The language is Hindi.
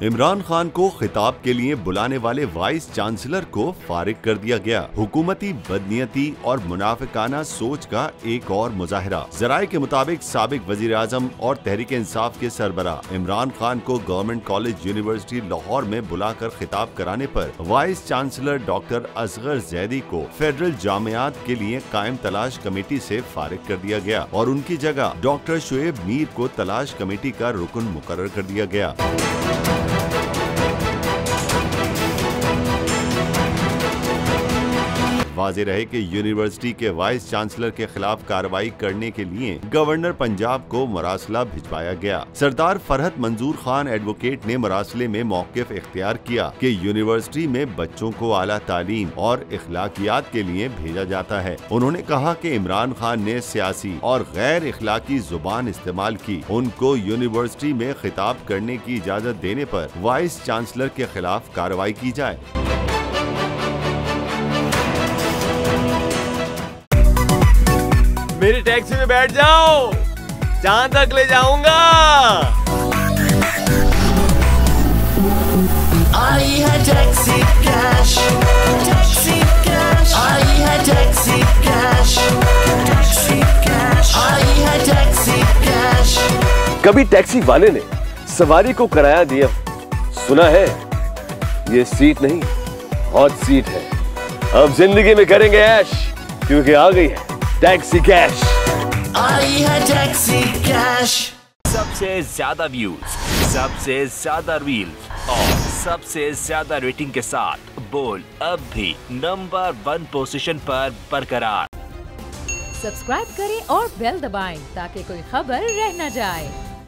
इमरान खान को खिताब के लिए बुलाने वाले वाइस चांसलर को फारिग कर दिया गया। हुकूमती बदनीयती और मुनाफिकाना सोच का एक और मुजाहिरा। जराये के मुताबिक साबिक वजीर आजम और तहरीक इंसाफ के सरबराह इमरान खान को गवर्नमेंट कॉलेज यूनिवर्सिटी लाहौर में बुलाकर खिताब कराने पर vice chancellor doctor Asghar Zaidi को फेडरल जामियात के लिए कायम तलाश कमेटी से फारिग कर दिया गया और उनकी जगह डॉक्टर शुएब मीर को तलाश कमेटी का रुकन मुकर्रर कर दिया गया। वाज़ेह रहे कि यूनिवर्सिटी के वाइस चांसलर के खिलाफ कार्रवाई करने के लिए गवर्नर पंजाब को मरासला भिजवाया गया। सरदार फरहत मंजूर खान एडवोकेट ने मरासले में मौक़िफ़ इख्तियार किया कि यूनिवर्सिटी में बच्चों को आला तालीम और इखलाकियात के लिए भेजा जाता है। उन्होंने कहा कि इमरान खान ने सियासी और गैर इखलाकी जुबान इस्तेमाल की। उनको यूनिवर्सिटी में खिताब करने की इजाजत देने पर वाइस चांसलर के खिलाफ कार्रवाई की जाए। मेरी टैक्सी में बैठ जाओ, जहां तक ले जाऊंगा। आई है टैक्सी कैश, टैक्सी कैश, आई है टैक्सी कैश, टैक्सी कैश, आई है टैक्सी कैश। कभी टैक्सी वाले ने सवारी को किराया दिया, सुना है ये सीट नहीं हॉट सीट है। अब जिंदगी में करेंगे ऐश, क्योंकि आ गई है टैक्सी कैश। आई है टैक्सी कैश। सबसे ज्यादा व्यूज, सबसे ज्यादा रील्स और सबसे ज्यादा रेटिंग के साथ बोल अब भी नंबर 1 पोजीशन पर बरकरार। सब्सक्राइब करें और बेल दबाएं ताकि कोई खबर रह न जाए।